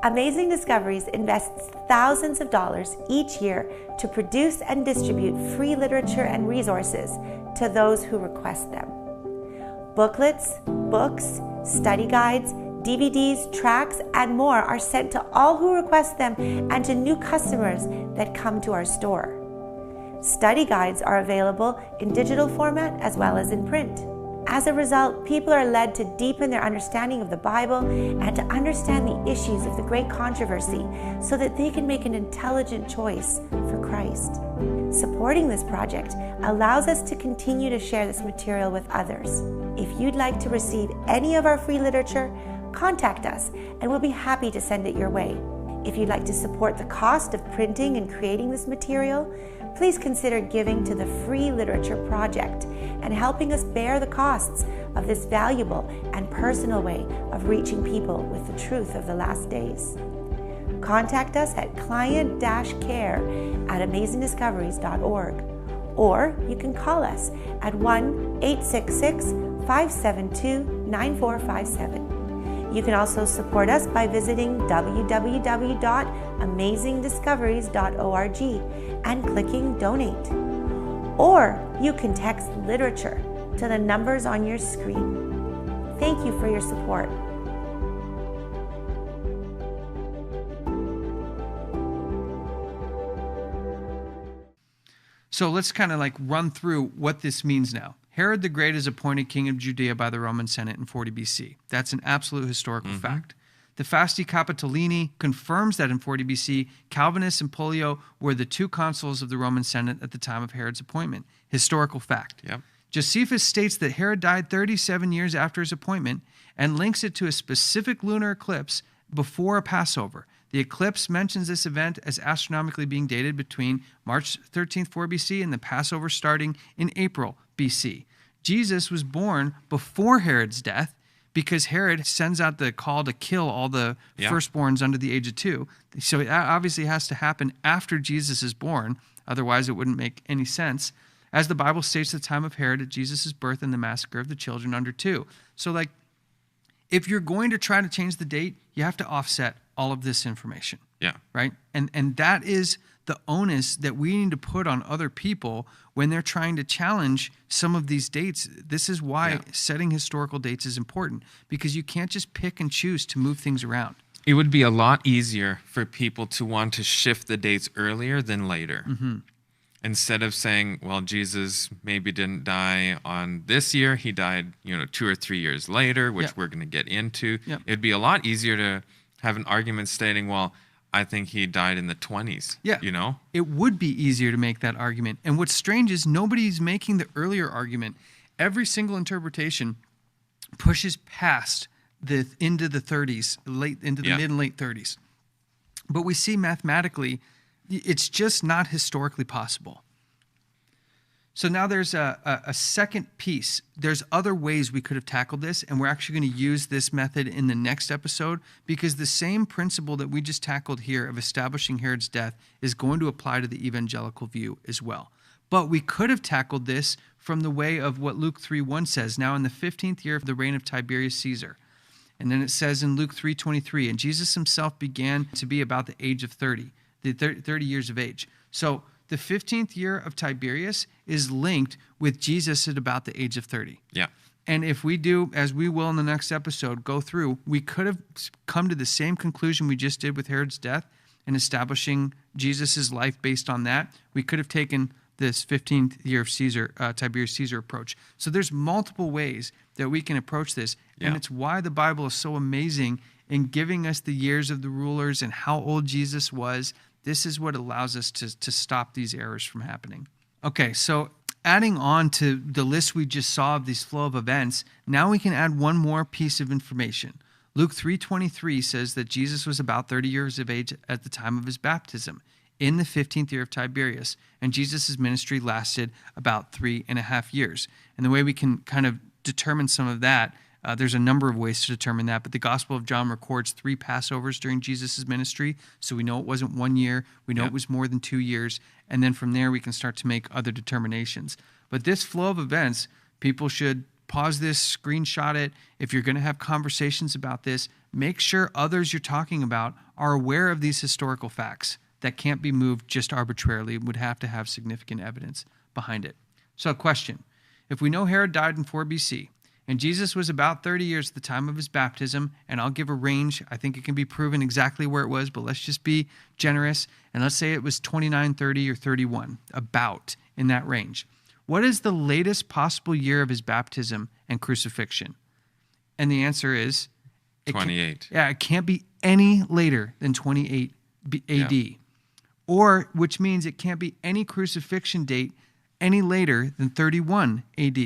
Amazing Discoveries invests thousands of dollars each year to produce and distribute free literature and resources to those who request them. Booklets, books, study guides, DVDs, tracts, and more are sent to all who request them and to new customers that come to our store. Study guides are available in digital format as well as in print. As a result, people are led to deepen their understanding of the Bible and to understand the issues of the great controversy so that they can make an intelligent choice for Christ. Supporting this project allows us to continue to share this material with others. If you'd like to receive any of our free literature, contact us and we'll be happy to send it your way. If you'd like to support the cost of printing and creating this material, please consider giving to the Free Literature Project and helping us bear the costs of this valuable and personal way of reaching people with the truth of the last days. Contact us at client-care@amazingdiscoveries.org, or you can call us at 1-866-572-9457. You can also support us by visiting www.amazingdiscoveries.org and clicking Donate. Or you can text literature to the numbers on your screen. Thank you for your support. So let's kind of like run through what this means now. Herod the Great is appointed king of Judea by the Roman Senate in 40 BC. That's an absolute historical fact. The Fasti Capitolini confirms that in 40 BC, Calvinus and Pollio were the two consuls of the Roman Senate at the time of Herod's appointment. Historical fact. Yep. Josephus states that Herod died 37 years after his appointment and links it to a specific lunar eclipse before a Passover. The eclipse mentions this event as astronomically being dated between March 13th, 4 BC and the Passover starting in April BC. Jesus was born before Herod's death because Herod sends out the call to kill all the firstborns under the age of 2. So it obviously has to happen after Jesus is born. Otherwise, it wouldn't make any sense. As the Bible states, the time of Herod at Jesus' birth and the massacre of the children under 2. So like, if you're going to try to change the date, you have to offset all of this information. Yeah. Right? And that is the onus that we need to put on other people when they're trying to challenge some of these dates. This is why setting historical dates is important, because you can't just pick and choose to move things around. It would be a lot easier for people to want to shift the dates earlier than later. Instead of saying, well, Jesus maybe didn't die on this year, he died, 2 or 3 years later, which we're going to get into. It'd be a lot easier to have an argument stating, well, I think he died in the 20s. Yeah. You know? It would be easier to make that argument. And what's strange is nobody's making the earlier argument. Every single interpretation pushes past into the 30s, into the mid and late 30s. But we see mathematically, it's just not historically possible. So now there's a second piece. There's other ways we could have tackled this, and we're actually going to use this method in the next episode, because the same principle that we just tackled here of establishing Herod's death is going to apply to the evangelical view as well. But we could have tackled this from the way of what Luke 3:1 says, now in the 15th year of the reign of Tiberius Caesar. And then it says in Luke 3:23, and Jesus himself began to be about the age of 30, the 30 years of age. So the 15th year of Tiberius is linked with Jesus at about the age of 30. Yeah. And if we do, as we will in the next episode, go through, we could have come to the same conclusion we just did with Herod's death and establishing Jesus' life based on that. We could have taken this 15th year of Tiberius Caesar approach. So there's multiple ways that we can approach this. Yeah. And it's why the Bible is so amazing in giving us the years of the rulers and how old Jesus was. This is what allows us to stop these errors from happening. Okay, so adding on to the list we just saw of these flow of events, now we can add one more piece of information. Luke 3:23 says that Jesus was about 30 years of age at the time of his baptism in the 15th year of Tiberius, and Jesus' ministry lasted about 3.5 years. And the way we can kind of determine some of that, there's a number of ways to determine that, but the Gospel of John records 3 Passovers during Jesus' ministry, so we know it wasn't 1 year, we know it was more than 2 years, and then from there we can start to make other determinations. But this flow of events, people should pause this, screenshot it. If you're going to have conversations about this, make sure others you're talking about are aware of these historical facts that can't be moved just arbitrarily, would have to have significant evidence behind it. So question, if we know Herod died in 4 BC, and Jesus was about 30 years at the time of his baptism, and I'll give a range. I think it can be proven exactly where it was, but let's just be generous, and let's say it was 29, 30, or 31, about in that range. What is the latest possible year of his baptism and crucifixion? And the answer is 28. It can't be any later than 28 AD. Yeah. Or, which means it can't be any crucifixion date any later than 31 AD.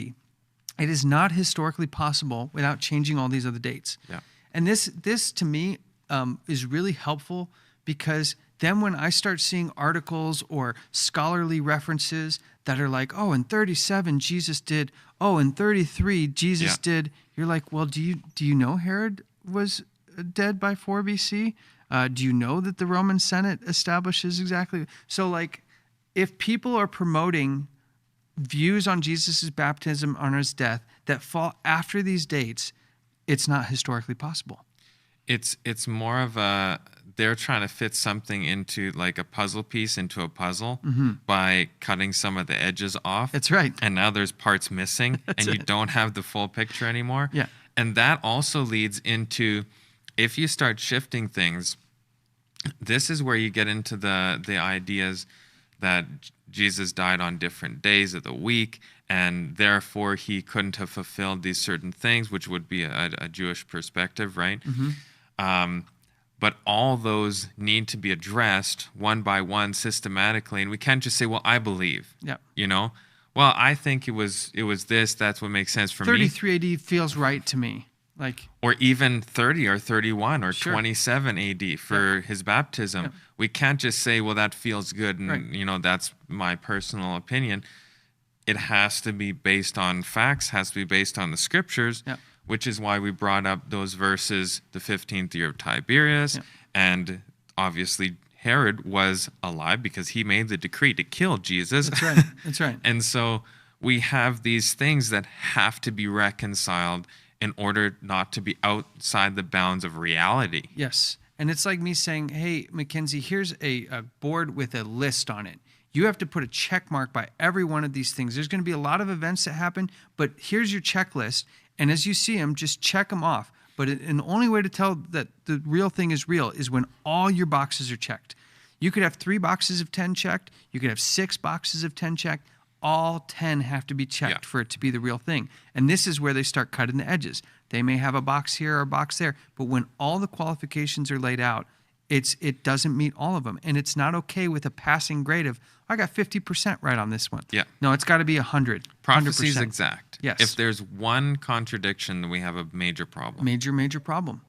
It is not historically possible without changing all these other dates. Yeah. And this to me is really helpful, because then when I start seeing articles or scholarly references that are like, oh, in 37 Jesus did, oh, in 33 Jesus did, you're like, well, do you know Herod was dead by 4 BC? Do you know that the Roman Senate establishes exactly? So like, if people are promoting views on Jesus' baptism, on his death, that fall after these dates, it's not historically possible. It's more of they're trying to fit something into like a puzzle piece into a puzzle by cutting some of the edges off. That's right. And now there's parts missing and you don't have the full picture anymore. Yeah. And that also leads into, if you start shifting things, this is where you get into the ideas that Jesus died on different days of the week, and therefore he couldn't have fulfilled these certain things, which would be a Jewish perspective, right? But all those need to be addressed one by one systematically, and we can't just say, well, I believe. Yeah. You know? Well, I think it was this, that's what makes sense for 33 me. AD feels right to me. Or even 30 or 31 or Sure. 27 AD for his baptism. Yeah. We can't just say, well, that feels good and, Right. That's my personal opinion. It has to be based on facts, has to be based on the scriptures, which is why we brought up those verses, the 15th year of Tiberius, and obviously Herod was alive because he made the decree to kill Jesus. That's right. That's right. And so we have these things that have to be reconciled in order not to be outside the bounds of reality. Yes. And it's like me saying, hey, Mackenzie, here's a board with a list on it. You have to put a check mark by every one of these things. There's going to be a lot of events that happen, but here's your checklist. And as you see them, just check them off. But and the only way to tell that the real thing is real is when all your boxes are checked. You could have 3 boxes of 10 checked. You could have 6 boxes of 10 checked. All 10 have to be checked for it to be the real thing. And this is where they start cutting the edges. They may have a box here or a box there, but when all the qualifications are laid out, it doesn't meet all of them. And it's not okay with a passing grade of, I got 50% right on this one. Yeah. No, it's got to be 100. Prophecy is 100%. exact. Yes. If there's one contradiction, then we have a major problem. Major problem.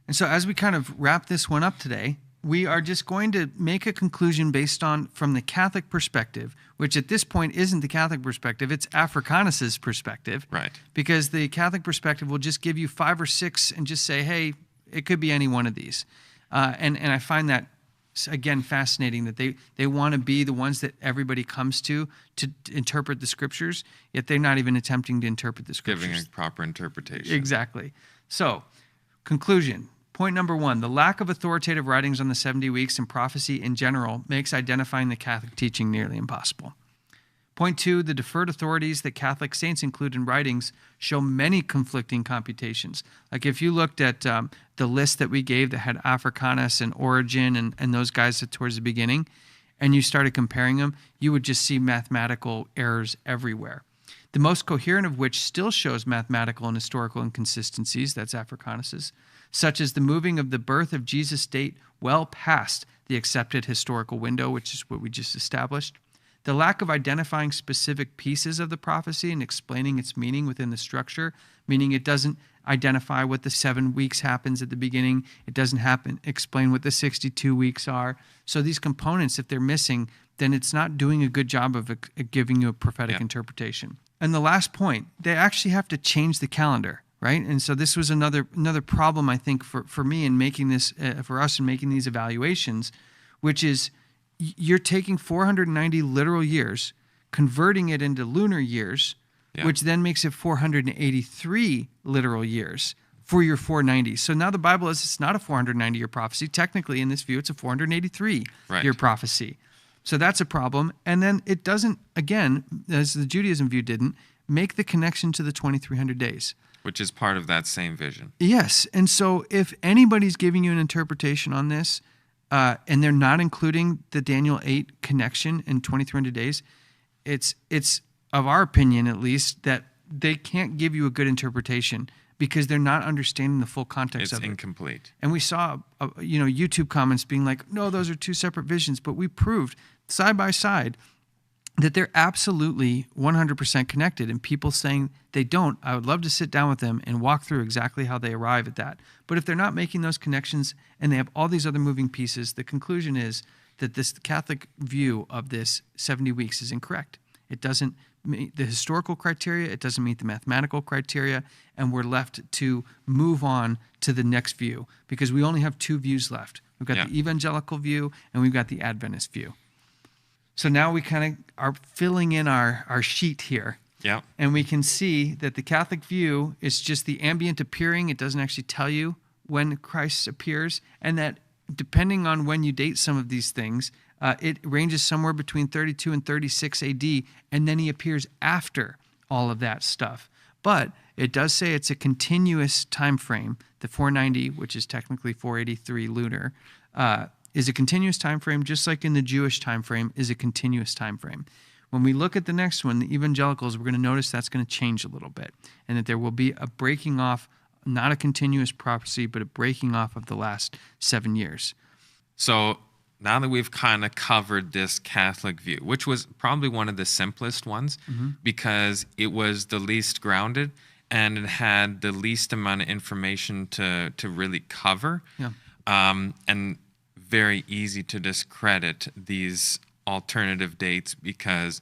And so as we kind of wrap this one up today, we are just going to make a conclusion based on from the Catholic perspective, which at this point isn't the Catholic perspective, it's Africanus's perspective. Right. Because the Catholic perspective will just give you 5 or 6 and just say, hey, it could be any one of these. And I find that, again, fascinating that they want to be the ones that everybody comes to interpret the scriptures, yet they're not even attempting to interpret the scriptures. Giving a proper interpretation. Exactly. So, conclusion. Point number 1, the lack of authoritative writings on the 70 weeks and prophecy in general makes identifying the Catholic teaching nearly impossible. Point 2, the deferred authorities that Catholic saints include in writings show many conflicting computations. Like if you looked at the list that we gave that had Africanus and Origen and those guys towards the beginning, and you started comparing them, you would just see mathematical errors everywhere. The most coherent of which still shows mathematical and historical inconsistencies, that's Africanus's, such as the moving of the birth of Jesus' date well past the accepted historical window, which is what we just established. The lack of identifying specific pieces of the prophecy and explaining its meaning within the structure, meaning it doesn't identify what the 7 weeks happens at the beginning. It doesn't explain what the 62 weeks are. So these components, if they're missing, then it's not doing a good job of giving you a prophetic interpretation. And the last point, they actually have to change the calendar, right? And so this was another problem, I think, for me in making this, for us in making these evaluations, which is you're taking 490 literal years, converting it into lunar years, which then makes it 483 literal years for your 490. So now the Bible is, it's not a 490-year prophecy. Technically, in this view, it's a 483-year prophecy. So that's a problem. And then it doesn't, again, as the Judaism view didn't, make the connection to the 2300 days. Which is part of that same vision. Yes. And so if anybody's giving you an interpretation on this, and they're not including the Daniel 8 connection in 2300 days, it's of our opinion, at least, that they can't give you a good interpretation because they're not understanding the full context of it. It's incomplete. And we saw, YouTube comments being like, no, those are 2 separate visions. But we proved side by side that they're absolutely 100% connected. And people saying they don't, I would love to sit down with them and walk through exactly how they arrive at that. But if they're not making those connections and they have all these other moving pieces, the conclusion is that this Catholic view of this 70 weeks is incorrect. It doesn't meet the historical criteria, it doesn't meet the mathematical criteria, and we're left to move on to the next view because we only have 2 views left. We've got the evangelical view and we've got the Adventist view. So now we kind of are filling in our sheet here. Yeah. And we can see that the Catholic view is just the ambient appearing. It doesn't actually tell you when Christ appears. And that depending on when you date some of these things, it ranges somewhere between 32 and 36 AD. And then he appears after all of that stuff. But it does say it's a continuous time frame. The 490, which is technically 483 lunar, is a continuous time frame, just like in the Jewish time frame is a continuous time frame. When we look at the next one, the evangelicals, we're going to notice that's going to change a little bit, and that there will be a breaking off, not a continuous prophecy, but a breaking off of the last 7 years. So now that we've kind of covered this Catholic view, which was probably one of the simplest ones because it was the least grounded and it had the least amount of information to really cover, and very easy to discredit these alternative dates because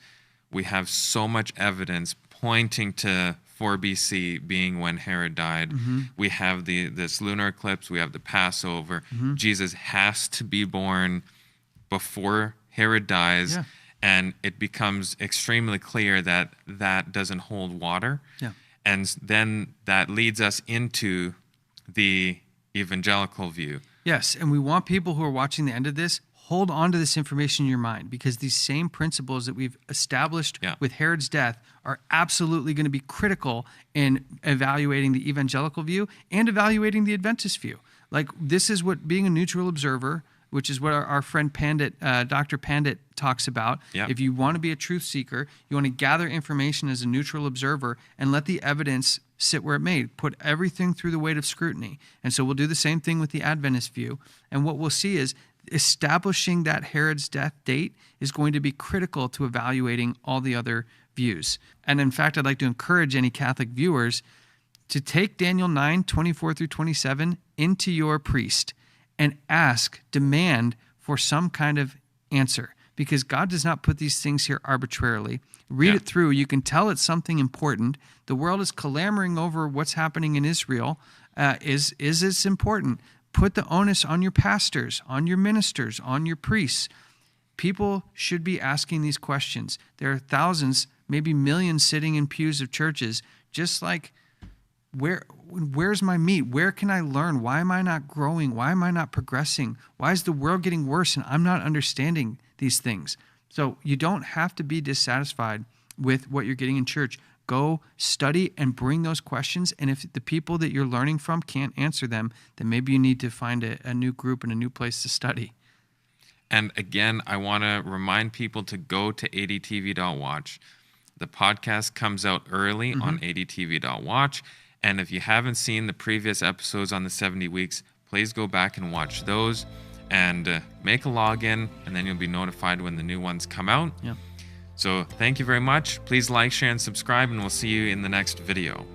we have so much evidence pointing to 4 BC being when Herod died. We have this lunar eclipse. We have the Passover. Jesus has to be born before Herod dies. And it becomes extremely clear that that doesn't hold water. And then that leads us into the evangelical view. Yes, and we want people who are watching the end of this, hold on to this information in your mind because these same principles that we've established with Herod's death are absolutely going to be critical in evaluating the evangelical view and evaluating the Adventist view. Like, this is what being a neutral observer, which is what our friend Pandit, Dr. Pandit talks about. Yep. If you want to be a truth seeker, you want to gather information as a neutral observer and let the evidence sit where it may. Put everything through the weight of scrutiny. And so we'll do the same thing with the Adventist view. And what we'll see is establishing that Herod's death date is going to be critical to evaluating all the other views. And in fact, I'd like to encourage any Catholic viewers to take Daniel 9:24 through 27 into your priest and demand for some kind of answer, because God does not put these things here arbitrarily. Read it through. You can tell it's something important. The world is clamoring over what's happening in Israel. Is this important? Put the onus on your pastors, on your ministers, on your priests. People should be asking these questions. There are thousands, maybe millions sitting in pews of churches, just like, where's my meat? Where can I learn? Why am I not growing? Why am I not progressing? Why is the world getting worse and I'm not understanding these things? So you don't have to be dissatisfied with what you're getting in church. Go study and bring those questions. And if the people that you're learning from can't answer them, then maybe you need to find a new group and a new place to study. And again, I want to remind people to go to adtv.watch. The podcast comes out early on adtv.watch. And if you haven't seen the previous episodes on the 70 weeks, please go back and watch those and make a login, and then you'll be notified when the new ones come out. Yeah. So thank you very much. Please like, share, and subscribe, and we'll see you in the next video.